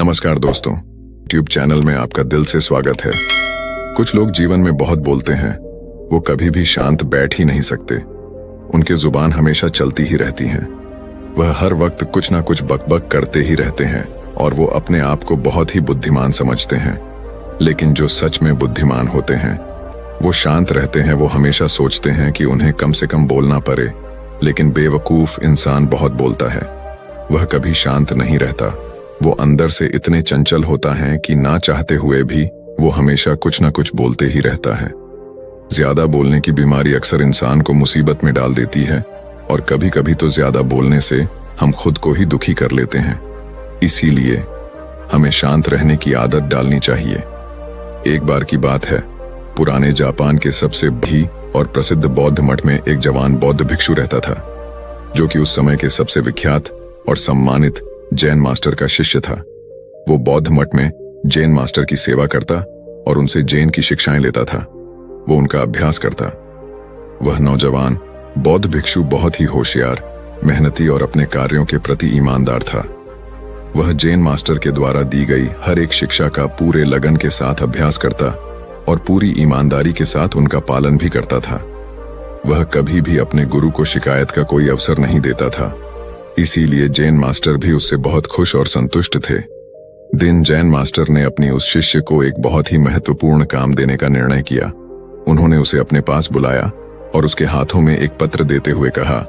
नमस्कार दोस्तों, tube channel में आपका दिल से स्वागत है। कुछ लोग जीवन में बहुत बोलते हैं, वो कभी भी शांत बैठ ही नहीं सकते। उनके जुबान हमेशा चलती ही रहती हैं। वह हर वक्त कुछ ना कुछ बकबक करते ही रहते हैं और वो अपने आप को बहुत ही बुद्धिमान समझते हैं। लेकिन जो सच में बुद्धिमान होते हैं वो शांत रहते हैं। वो हमेशा सोचते हैं कि उन्हें कम से कम बोलना पड़े, लेकिन बेवकूफ इंसान बहुत बोलता है। वह कभी शांत नहीं रहता। वो अंदर से इतने चंचल होता है कि ना चाहते हुए भी वो हमेशा कुछ ना कुछ बोलते ही रहता है। ज्यादा बोलने की बीमारी अक्सर इंसान को मुसीबत में डाल देती है और कभी कभी तो ज्यादा बोलने से हम खुद को ही दुखी कर लेते हैं। इसीलिए हमें शांत रहने की आदत डालनी चाहिए। एक बार की बात है, पुराने जापान के सबसे भी और प्रसिद्ध बौद्ध मठ में एक जवान बौद्ध भिक्षु रहता था, जो कि उस समय के सबसे विख्यात और सम्मानित जैन मास्टर का शिष्य था। वो बौद्ध मठ में जैन मास्टर की सेवा करता और उनसे जैन की शिक्षाएं लेता था। वो उनका अभ्यास करता। वह नौजवान बौद्ध भिक्षु बहुत ही होशियार, मेहनती और अपने कार्यों के प्रति ईमानदार था। वह जैन मास्टर के द्वारा दी गई हर एक शिक्षा का पूरे लगन के साथ अभ्यास करता और पूरी ईमानदारी के साथ उनका पालन भी करता था। वह कभी भी अपने गुरु को शिकायत का कोई अवसर नहीं देता था। इसीलिए जैन मास्टर भी उससे बहुत खुश और संतुष्ट थे। दिन जैन मास्टर ने अपनी उस शिष्य को एक बहुत ही महत्वपूर्ण काम देने का निर्णय किया। उन्होंने उसे अपने पास बुलाया और उसके हाथों में एक पत्र देते हुए कहा,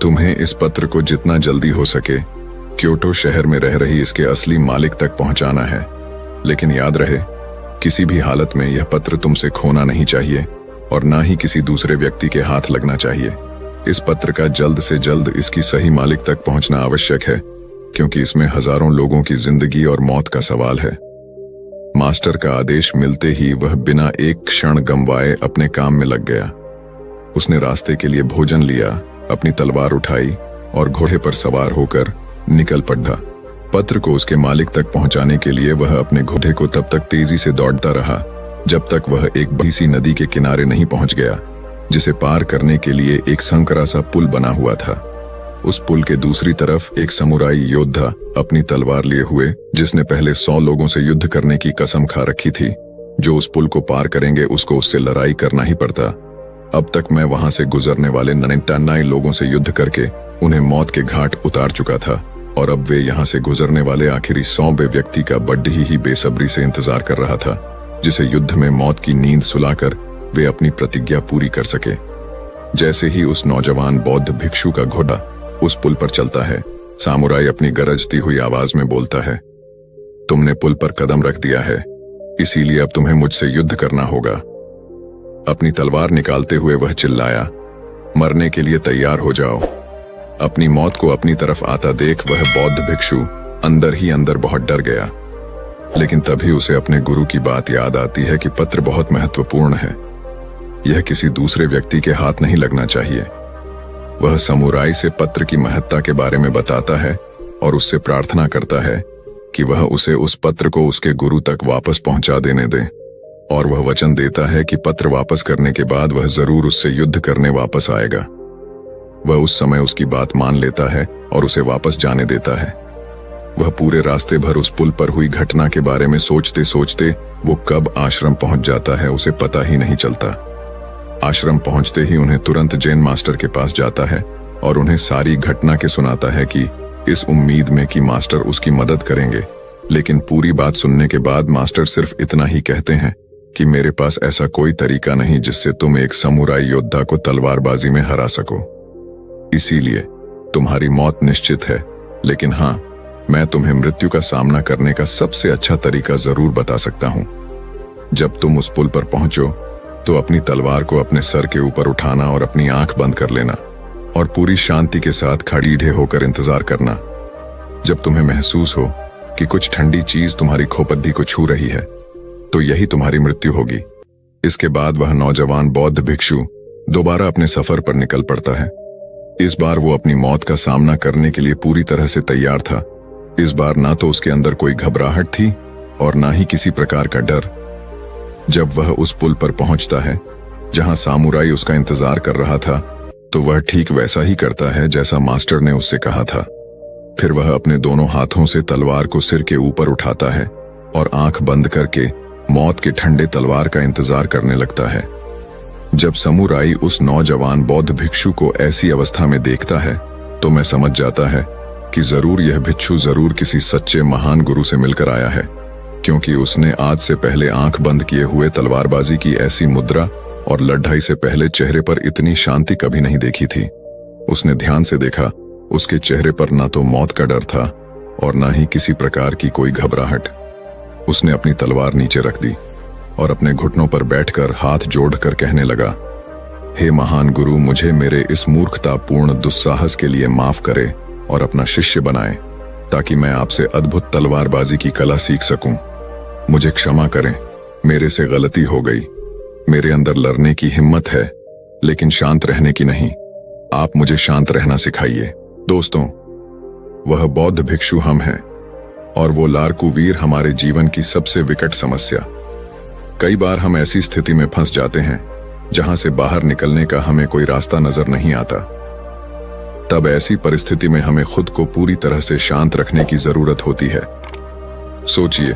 तुम्हें इस पत्र को जितना जल्दी हो सके क्योटो शहर में रह रही इसके असली मालिक तक पहुंचाना है। लेकिन याद रहे, किसी भी हालत में यह पत्र तुमसे खोना नहीं चाहिए और ना ही किसी दूसरे व्यक्ति के हाथ लगना चाहिए। इस पत्र का जल्द से जल्द इसकी सही मालिक तक पहुंचना आवश्यक है, क्योंकि इसमें हजारों लोगों की जिंदगी और मौत का सवाल है। मास्टर का आदेश मिलते ही वह बिना एक क्षण गंवाए अपने काम में लग गया। उसने रास्ते के लिए भोजन लिया, अपनी तलवार उठाई और घोड़े पर सवार होकर निकल पड़ा। पत्र को उसके मालिक तक पहुंचाने के लिए वह अपने घोड़े को तब तक तेजी से दौड़ता रहा जब तक वह एक बड़ी सी नदी के किनारे नहीं पहुंच गया, जिसे पार करने के लिए एक संकरा सा पुल बना हुआ था। उस पुल के दूसरी तरफ एक समुराई योद्धा अपनी तलवार लिए हुए, जिसने पहले 100 लोगों से युद्ध करने की कसम खा रखी थी, जो उस पुल को पार करेंगे उसको उससे लड़ाई करना ही पड़ता। अब तक मैं वहां से गुजरने वाले 99 लोगों से युद्ध करके उन्हें मौत के घाट उतार चुका था और अब वे यहाँ से गुजरने वाले आखिरी 100वें व्यक्ति का बड़ी ही बेसब्री से इंतजार कर रहा था, जिसे युद्ध में मौत की नींद सुलाकर वे अपनी प्रतिज्ञा पूरी कर सके। जैसे ही उस नौजवान बौद्ध भिक्षु का घोड़ा उस पुल पर चलता है, सामुराई अपनी गरजती हुई आवाज में बोलता है, तुमने पुल पर कदम रख दिया है, इसीलिए अब तुम्हें मुझसे युद्ध करना होगा। अपनी तलवार निकालते हुए वह चिल्लाया, मरने के लिए तैयार हो जाओ। अपनी मौत को अपनी तरफ आता देख वह बौद्ध भिक्षु अंदर ही अंदर बहुत डर गया। लेकिन तभी उसे अपने गुरु की बात याद आती है कि पत्र बहुत महत्वपूर्ण है। यह किसी दूसरे व्यक्ति के हाथ नहीं लगना चाहिए। वह समुराई से पत्र की महत्ता के बारे में बताता है और उससे प्रार्थना करता है कि वह उसे उस पत्र को उसके गुरु तक वापस पहुंचा देने दे, और वह वचन देता है कि पत्र वापस करने के बाद वह जरूर उससे युद्ध करने वापस आएगा। वह उस समय उसकी बात मान लेता है और उसे वापस जाने देता है। वह पूरे रास्ते भर उस पुल पर हुई घटना के बारे में सोचते सोचते वो कब आश्रम पहुंच जाता है उसे पता ही नहीं चलता। आश्रम पहुंचते ही उन्हें तुरंत जैन मास्टर के पास जाता है और उन्हें सारी घटना के सुनाता है कि इस उम्मीद में कि मास्टर उसकी मदद करेंगे। लेकिन पूरी बात सुनने के बाद मास्टर सिर्फ इतना ही कहते हैं कि मेरे पास ऐसा कोई तरीका नहीं जिससे तुम एक समुराई योद्धा को तलवारबाजी में हरा सको। इसीलिए तुम्हारी मौत निश्चित है, लेकिन हाँ, मैं तुम्हें मृत्यु का सामना करने का सबसे अच्छा तरीका जरूर बता सकता हूं। जब तुम उस पुल पर पहुंचो तो अपनी तलवार को अपने सर के ऊपर उठाना और अपनी आंख बंद कर लेना और पूरी शांति के साथ खड़ीढ़े होकर इंतजार करना। जब तुम्हें महसूस हो कि कुछ ठंडी चीज तुम्हारी खोपड़ी को छू रही है, तो यही तुम्हारी मृत्यु होगी। इसके बाद वह नौजवान बौद्ध भिक्षु दोबारा अपने सफर पर निकल पड़ता है। इस बार वो अपनी मौत का सामना करने के लिए पूरी तरह से तैयार था। इस बार ना तो उसके अंदर कोई घबराहट थी और ना ही किसी प्रकार का डर। जब वह उस पुल पर पहुंचता है जहां सामुराई उसका इंतजार कर रहा था, तो वह ठीक वैसा ही करता है जैसा मास्टर ने उससे कहा था। फिर वह अपने दोनों हाथों से तलवार को सिर के ऊपर उठाता है और आंख बंद करके मौत के ठंडे तलवार का इंतजार करने लगता है। जब समुराई उस नौजवान बौद्ध भिक्षु को ऐसी अवस्था में देखता है तो मैं समझ जाता है कि जरूर यह भिक्षु जरूर किसी सच्चे महान गुरु से मिलकर आया है, क्योंकि उसने आज से पहले आंख बंद किए हुए तलवारबाजी की ऐसी मुद्रा और लड़ाई से पहले चेहरे पर इतनी शांति कभी नहीं देखी थी। उसने ध्यान से देखा, उसके चेहरे पर ना तो मौत का डर था और ना ही किसी प्रकार की कोई घबराहट। उसने अपनी तलवार नीचे रख दी और अपने घुटनों पर बैठकर हाथ जोड़कर कहने लगा, हे महान गुरु, मुझे मेरे इस मूर्खतापूर्ण दुस्साहस के लिए माफ करे और अपना शिष्य बनाए, ताकि मैं आपसे अद्भुत तलवारबाजी की कला सीख सकूं। मुझे क्षमा करें, मेरे से गलती हो गई। मेरे अंदर लड़ने की हिम्मत है, लेकिन शांत रहने की नहीं। आप मुझे शांत रहना सिखाइए। दोस्तों, वह बौद्ध भिक्षु हम हैं और वो लारकू वीर हमारे जीवन की सबसे विकट समस्या। कई बार हम ऐसी स्थिति में फंस जाते हैं जहां से बाहर निकलने का हमें कोई रास्ता नजर नहीं आता। तब ऐसी परिस्थिति में हमें खुद को पूरी तरह से शांत रखने की जरूरत होती है। सोचिए,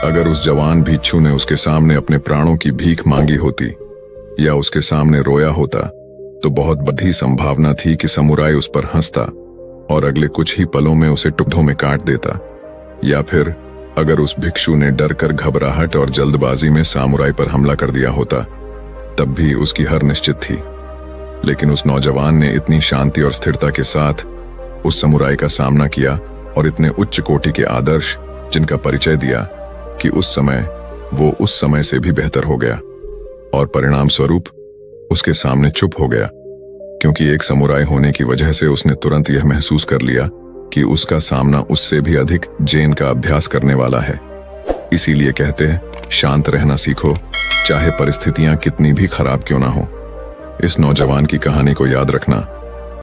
अगर उस जवान भिक्षु ने उसके सामने अपने प्राणों की भीख मांगी होती या उसके सामने रोया होता, तो बहुत बड़ी संभावना थी कि समुराई उस पर हंसता और अगले कुछ ही पलों में उसे टुकड़ों में काट देता। या फिर अगर उस भिक्षु ने डरकर घबराहट और जल्दबाजी में सामुराई पर हमला कर दिया होता, तब भी उसकी हार निश्चित थी। लेकिन उस नौजवान ने इतनी शांति और स्थिरता के साथ उस समुराई का सामना किया और इतने उच्च कोटि के आदर्श जिनका परिचय दिया कि उस समय वो उस समय से भी बेहतर हो गया और परिणाम स्वरूप उसके सामने चुप हो गया, क्योंकि एक समुराई होने की वजह से उसने तुरंत यह महसूस कर लिया कि उसका सामना उससे भी अधिक जेन का अभ्यास करने वाला है। इसीलिए कहते हैं, शांत रहना सीखो, चाहे परिस्थितियां कितनी भी खराब क्यों ना हो। इस नौजवान की कहानी को याद रखना